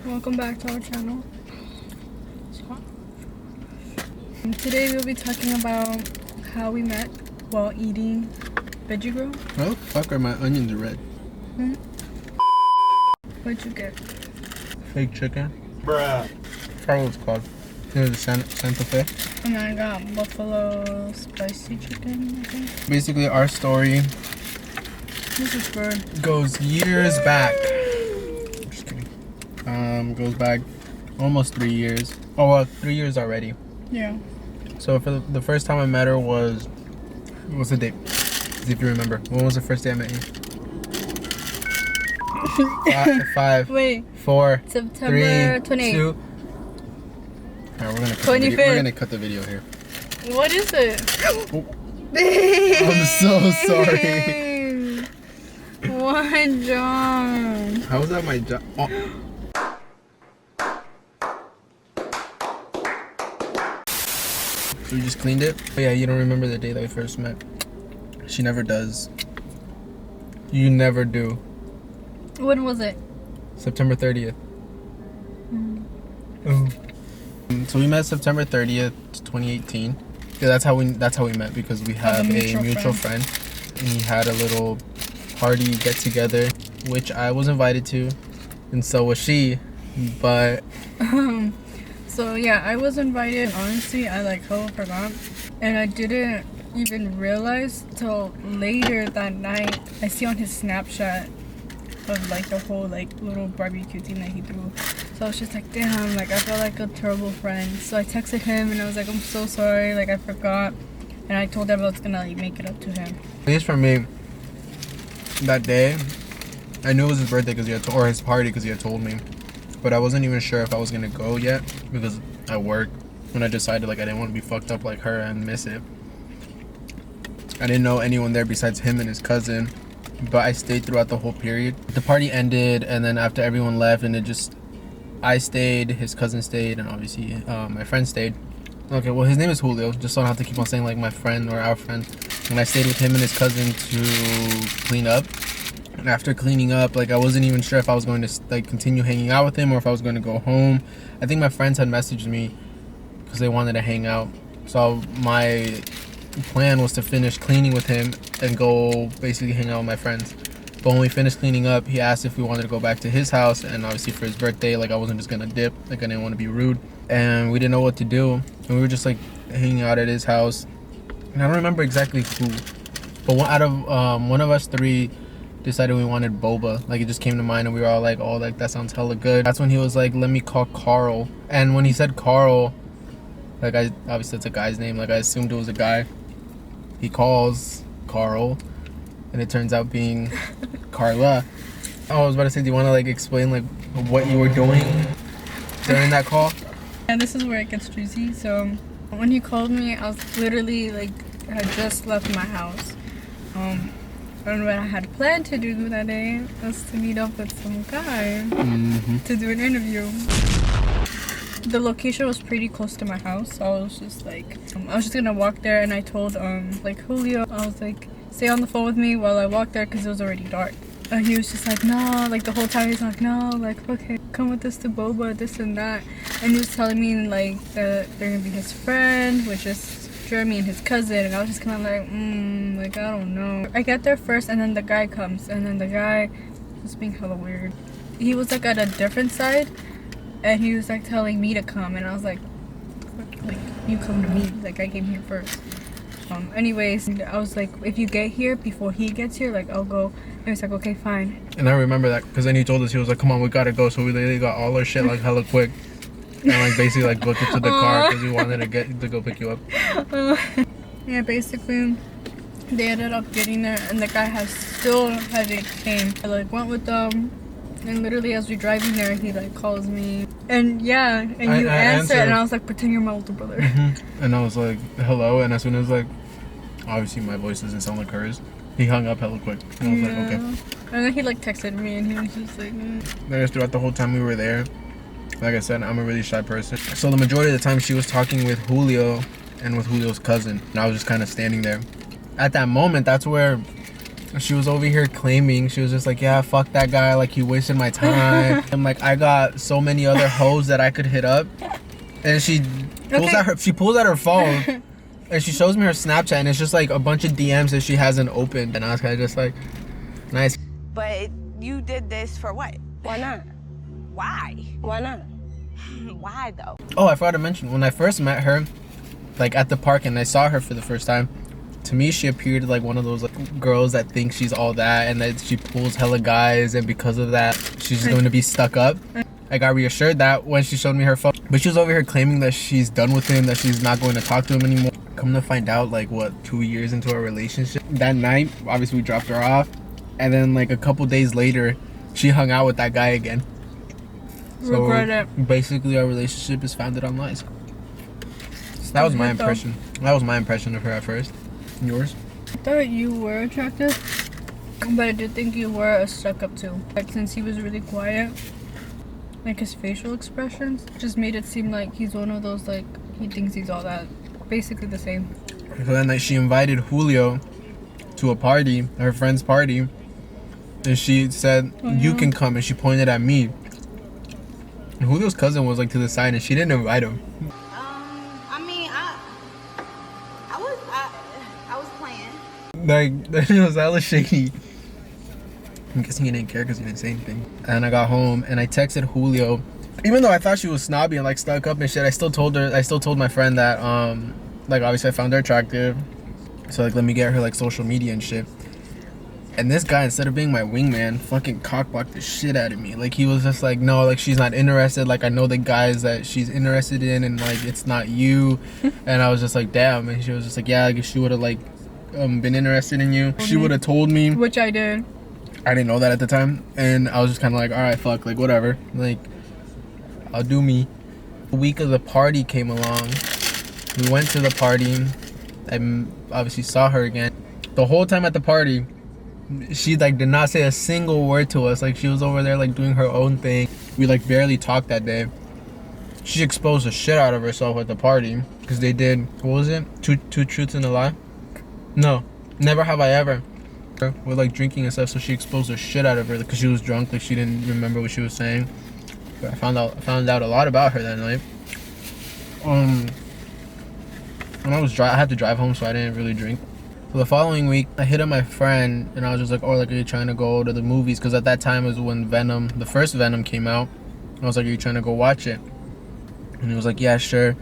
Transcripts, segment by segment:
Welcome back to our channel. Today we'll be talking about how we met while eating veggie grill. How the fuck are my onions red? What'd you get? Fake chicken. Bruh. That's what it's called. There's the Santa Fe. And I got buffalo spicy chicken, I think. Basically, our story This is good. goes years back. Just kidding. Goes back almost 3 years. Oh, well, 3 years already. Yeah. So for the first time I met her was, what was the date? See if you remember. When was the first day I met you? 5, Wait. 4, September 3, 28th. 2. Alright, we're gonna cut 25th. we're gonna cut the video here. What is it? Oh. I'm so sorry. What, John? How was that my job? Oh. So we just cleaned it? Oh yeah, you don't remember the day that we first met. She never does. You never do. When was it? September 30th. Oh. So we met September 30th, 2018. Yeah, that's how we met, because we have a mutual friend. And he had a little party get together, which I was invited to, and so was she. But so yeah, I was invited. Honestly, I hella forgot, and I didn't even realize till later that night. I see on his Snapchat of the whole little barbecue thing that he threw. So I was just like, damn, I felt like a terrible friend. So I texted him and I was like, I'm so sorry, I forgot. And I told him I was gonna make it up to him. At least for me, that day, I knew it was his birthday or his party because he had told me. But I wasn't even sure if I was gonna go yet because I worked. When I decided I didn't want to be fucked up like her and miss it. I didn't know anyone there besides him and his cousin. But I stayed throughout the whole period. The party ended, and then after everyone left, and I stayed, his cousin stayed, and obviously my friend stayed. Okay, well, his name is Julio, just so I don't have to keep on saying my friend or our friend. And I stayed with him and his cousin to clean up. And after cleaning up, I wasn't even sure if I was going to continue hanging out with him or if I was going to go home. I think my friends had messaged me because they wanted to hang out. So my plan was to finish cleaning with him and go basically hang out with my friends. But when we finished cleaning up, he asked if we wanted to go back to his house, and obviously for his birthday, I wasn't just gonna dip, I didn't want to be rude, and we didn't know what to do, and we were just hanging out at his house. And I don't remember exactly who, but one of us three decided we wanted boba. It just came to mind, and we were all oh, that sounds hella good. That's when he was let me call Carl. And when he said Carl, obviously it's a guy's name, I assumed it was a guy. He calls Carl, and it turns out being Carla. Oh, I was about to say, do you want to explain what you were doing during that call? And this is where it gets juicy. So when he called me, I was literally I had just left my house. And what I had planned to do that day was to meet up with some guy to do an interview. The location was pretty close to my house, so I was just I was just gonna walk there, and I told Julio, I was stay on the phone with me while I walk there because it was already dark. And he was just no, the whole time he's no, okay, come with us to Boba, this and that. And he was telling me that they're gonna be his friend, which is Jeremy and his cousin, and I was just kind of I don't know. I get there first, and then the guy comes, and then the guy was being hella weird. He was at a different side. And he was telling me to come, and I was you come to me, I came here first. Anyways, I was if you get here before he gets here, I'll go. And he was okay, fine. And I remember that because then he told us, he was come on, we gotta go. So we literally got all our shit hella quick, and basically booked it to the car because we wanted to go pick you up. Yeah, basically they ended up getting there, and the guy still hadn't came. I went with them. And literally as we're driving there, he calls me, and yeah, and you answer, and I was pretend you're my older brother. And I was hello, and as soon as obviously my voice doesn't sound like hers, he hung up hella quick, and I was okay. And then he texted me, and he was just I guess throughout the whole time we were there, like I said, I'm a really shy person, so the majority of the time she was talking with Julio and with Julio's cousin, and I was just kind of standing there. At that moment, that's where She was over here claiming, she was just like, yeah, fuck that guy, like he wasted my time. I'm like, I got so many other hoes that I could hit up. And she pulls out her phone and she shows me her Snapchat, and it's just like a bunch of DMs that she hasn't opened. And I was kind of just like, nice. But you did this for what? Why not? Why? Why not? Why though? Oh, I forgot to mention, when I first met her, like at the park, and I saw her for the first time, to me she appeared like one of those like girls that think she's all that, and that she pulls hella guys, and because of that she's going to be stuck up. I got reassured that when she showed me her phone, but she was over here claiming that she's done with him, that she's not going to talk to him anymore. Come to find out, like what, 2 years into our relationship, that night obviously we dropped her off, and then like a couple days later she hung out with that guy again. So Regret it. basically our relationship is founded on lies. So that was my impression. That was my impression of her at first. And yours? I thought you were attractive, but I did think you were a stuck up too. Like, since he was really quiet, like his facial expressions just made it seem like he's one of those, like, he thinks he's all that. Basically the same. So then like she invited Julio to a party, her friend's party, and she said, you can come, and she pointed at me. And Julio's cousin was like to the side, and she didn't invite him. I mean, I was playing. Like, that was hella shady. I'm guessing he didn't care because he didn't say anything. And I got home and I texted Julio. Even though I thought she was snobby and like stuck up and shit, I still told my friend that like obviously I found her attractive. So like let me get her like social media and shit. And this guy, instead of being my wingman, fucking cockblocked the shit out of me. Like he was just like, no, like she's not interested. Like I know the guys that she's interested in, and like it's not you. And I was just like, damn. And she was just like, yeah, like if she would have like been interested in you, she would have told me. Which I did. I didn't know that at the time, and I was just kind of like, all right, fuck, like whatever, like I'll do me. The week of the party came along. We went to the party. I obviously saw her again. The whole time at the party, she like did not say a single word to us. Like she was over there like doing her own thing. We like barely talked that day. She exposed the shit out of herself at the party because they did, what was it? Two truths and a lie? No, never have I ever. With like drinking and stuff, so she exposed the shit out of her because she was drunk, like she didn't remember what she was saying. But I found out a lot about her that night. When I had to drive home, so I didn't really drink. So the following week, I hit up my friend and I was just like, oh, like, are you trying to go to the movies? Because at that time was when the first Venom came out. I was like, are you trying to go watch it? And he was like, yeah, sure.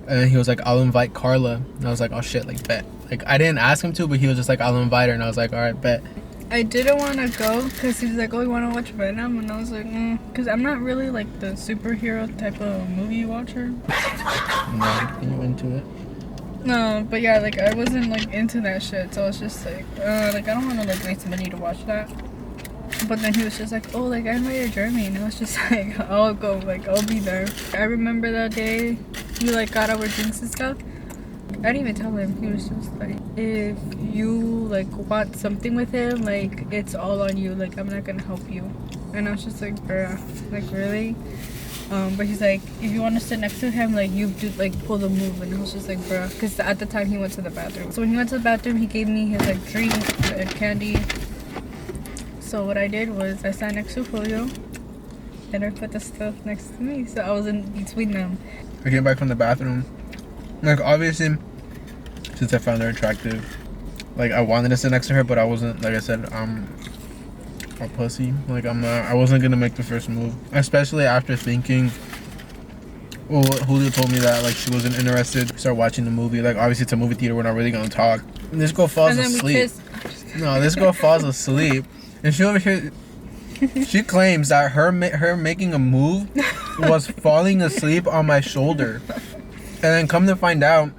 And then he was like, I'll invite Carla. And I was like, oh shit, like bet. Like I didn't ask him to, but he was just like, I'll invite her. And I was like, all right, bet. I didn't want to go because he was like, oh, you want to watch Venom? And I was like, because I'm not really like the superhero type of movie watcher. No, are you into it? No, but yeah, like I wasn't like into that shit, so I was just like I don't want to like waste money to watch that. But then he was just like, oh, like I invited Jeremy, and I was just like, I'll go, like I'll be there. I remember that day we like got our drinks and stuff. I didn't even tell him. He was just like, if you like want something with him, like it's all on you, like I'm not gonna help you. And I was just like, bruh, like really? But he's like, if you want to sit next to him, like you do, like pull the move. And I was just like, bruh, because at the time he went to the bathroom. So when he went to the bathroom, he gave me his like drink and candy. So what I did was I sat next to Julio and I put the stuff next to me, so I was in between them. I came back from the bathroom. Like obviously, since I found her attractive, like I wanted to sit next to her, but I wasn't. Like I said, I'm a pussy. Like I wasn't gonna make the first move, especially after thinking. Well, Julio told me that like she wasn't interested. Start watching the movie. Like obviously it's a movie theater. We're not really gonna talk. And this girl falls asleep. No, this girl falls asleep, and she over here. She claims that her making a move was falling asleep on my shoulder. And then come to find out,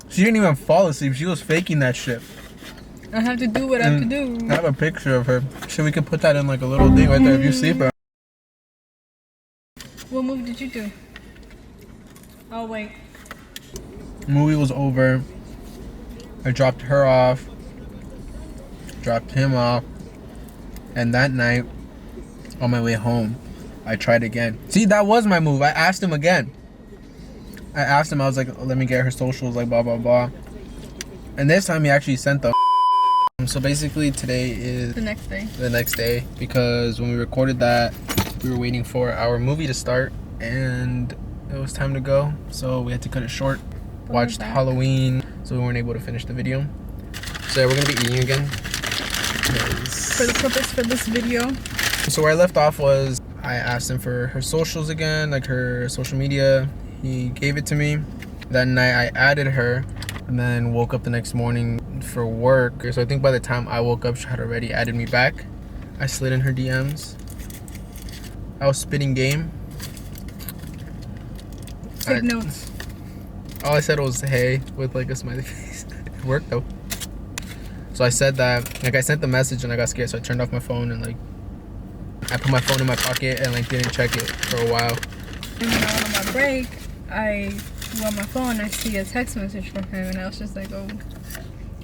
she didn't even fall asleep. She was faking that shit. I have to do what I have to do. I have a picture of her. So we could put that in like a little thing right there if you sleep her. What move did you do? Oh, wait. Movie was over. I dropped her off. Dropped him off. And that night, on my way home, I tried again. See, that was my move. I asked him again. I was like, let me get her socials, like blah, blah, blah. And this time he actually sent the So basically today is The next day. Because when we recorded that, we were waiting for our movie to start and it was time to go. So we had to cut it short. Watched Halloween, so we weren't able to finish the video. So yeah, we're gonna be eating again. For the purpose for this video. So where I left off was I asked him for her socials again, like her social media. He gave it to me. That night I added her and then woke up the next morning for work. So I think by the time I woke up, she had already added me back. I slid in her DMs. I was spitting game. Take notes. All I said was hey with like a smiley face. It worked though. So I said that, like I sent the message and I got scared, so I turned off my phone and like I put my phone in my pocket and like didn't check it for a while. And when I went on my break, I go on my phone, I see a text message from him and I was just like, oh.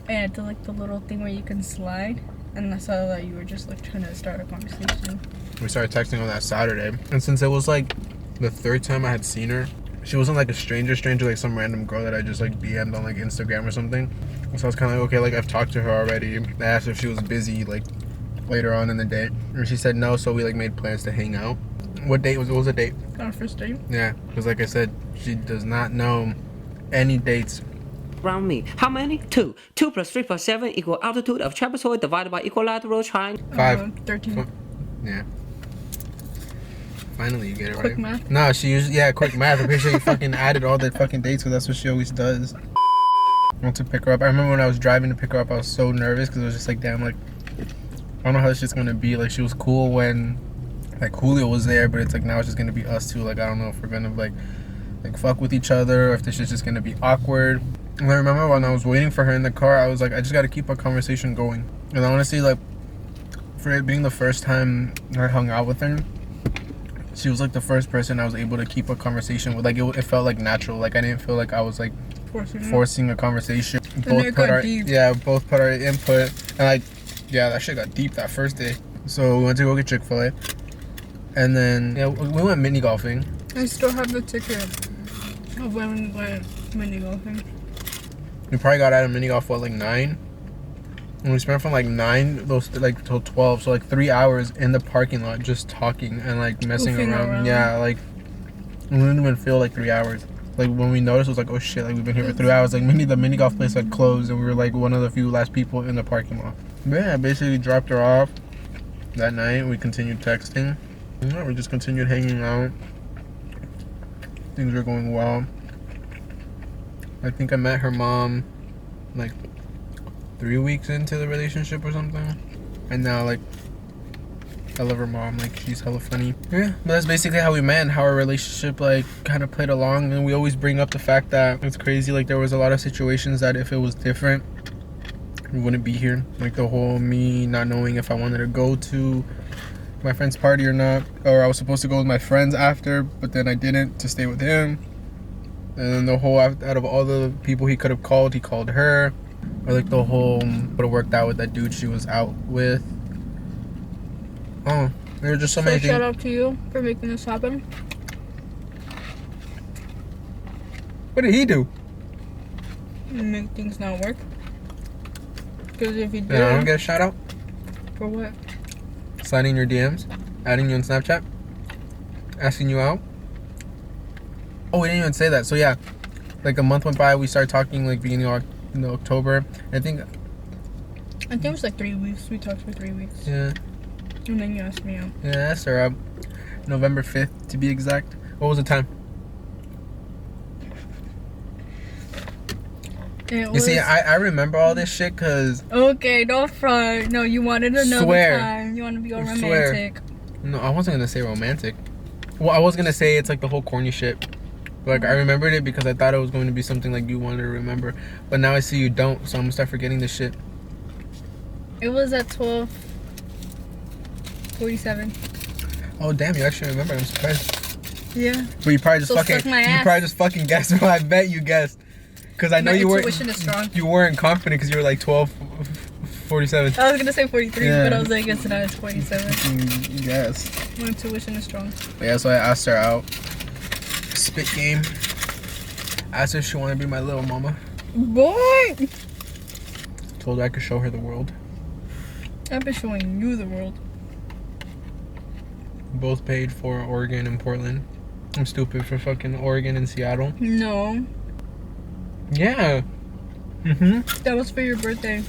And I did like the little thing where you can slide, and I saw that you were just like trying to start a conversation. We started texting on that Saturday, and since it was like the third time I had seen her, she wasn't like a stranger, like some random girl that I just like DM'd on like Instagram or something. So I was kind of like, okay, like I've talked to her already. I asked her if she was busy like later on in the day, and she said no, so we like made plans to hang out. What was the date? Our first date? Yeah, because like I said, she does not know any dates. Around me. How many? 2. 2 plus 3 plus 7 equal altitude of trapezoid divided by equilateral triangle. 5. 13. Yeah. Finally, you get it Quick right. math? No, she used, yeah, quick math. I'm pretty sure you fucking added all the fucking dates because that's what she always does. I went to pick her up. I remember when I was driving to pick her up, I was so nervous because it was just like, damn, like, I don't know how this shit's gonna be. Like, she was cool when, like, Julio was there, but it's like now it's just gonna be us two. Like, I don't know if we're gonna, like fuck with each other or if this shit's just gonna be awkward. And I remember when I was waiting for her in the car, I was like, I just gotta keep a conversation going. And honestly, like, for it being the first time I hung out with her, she was like the first person I was able to keep a conversation with. Like, it felt like natural. Like, I didn't feel like I was like forcing a conversation. Both put our input, and like, yeah, that shit got deep that first day. So we went to go get Chick-fil-A, and then yeah, we went mini golfing. I still have the ticket of when we went mini golfing. We probably got out of mini golf at like 9, and we spent from like 9 till 12, so like 3 hours in the parking lot just talking and like messing around. Yeah, like we didn't even feel like 3 hours. Like when we noticed, it was like, oh shit, like we've been here for 3 hours. Like the mini golf place had closed, and we were like one of the few last people in the parking lot. But yeah, I basically dropped her off that night. We continued texting. Yeah, we just continued hanging out. Things were going well. I think I met her mom like 3 weeks into the relationship or something, and now like I love her mom. Like, she's hella funny. Yeah, but that's basically how we met and how our relationship like kind of played along. And we always bring up the fact that it's crazy, like there was a lot of situations that if it was different, we wouldn't be here. Like the whole me not knowing if I wanted to go to my friend's party or not, or I was supposed to go with my friends after, but then I didn't, to stay with him. And then the whole, out of all the people he could have called, he called her. Or like the whole would have worked out with that dude she was out with. Oh, there were just so many things. Shout out to you for making this happen. What did he do? Make things not work. Because if you do, Yeah, I don't get a shout out. For what? Sliding in your DMs, adding you on Snapchat, asking you out. Oh, we didn't even say that. So yeah, like a month went by. We started talking like beginning of October. I think it was like 3 weeks. We talked for 3 weeks. Yeah. And then you asked me out. Yeah, that's her. November 5th to be exact. What was the time? You see, I remember all this shit because... Okay, don't front. No, you wanted another Swear. time. You want to be all romantic. Swear. No, I wasn't going to say romantic. Well, I was going to say it's like the whole corny shit. Like, I remembered it because I thought it was going to be something like you wanted to remember. But now I see you don't, so I'm going to start forgetting this shit. It was at 12:47. Oh, damn, you actually remember. I'm surprised. Yeah. But you probably just So suck my ass. fucking guessed. Well, I bet you guessed. Because I know My you weren't... intuition is strong. You weren't confident because you were like 12:47. I was going to say 43, Yeah. but I was like, it's not, it's 47. Yes. My intuition is strong. Yeah, so I asked her out. Spit game. Asked her if she wanted to be my little mama. Boy! Told her I could show her the world. I've been showing you the world. Both paid for Oregon and Portland. I'm stupid for fucking Oregon and Seattle. No, Yeah. that was for your birthday.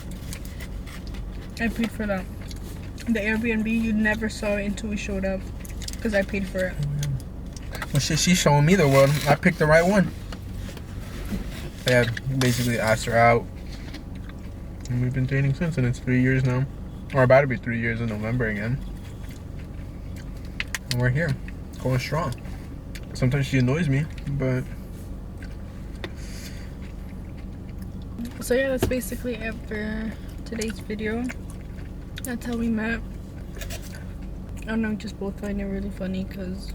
I paid for that. The Airbnb, you never saw it until we showed up. Because I paid for it. Well, shit, she's showing me the world. I picked the right one. Yeah, basically asked her out. And we've been dating since, and it's 3 years now. Or about to be 3 years in November again. And we're here, going strong. Sometimes she annoys me, but... So yeah, that's basically it for today's video. That's how we met. I don't know, just both find it really funny because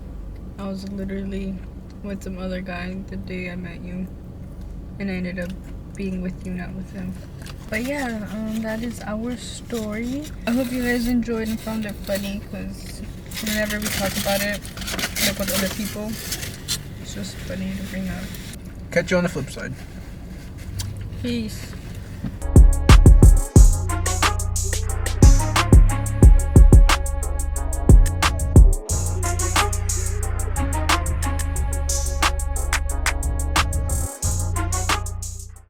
I was literally with some other guy the day I met you. And I ended up being with you, not with him. But yeah, that is our story. I hope you guys enjoyed and found it funny because whenever we talk about it, like with other people, it's just funny to bring up. Catch you on the flip side. Peace.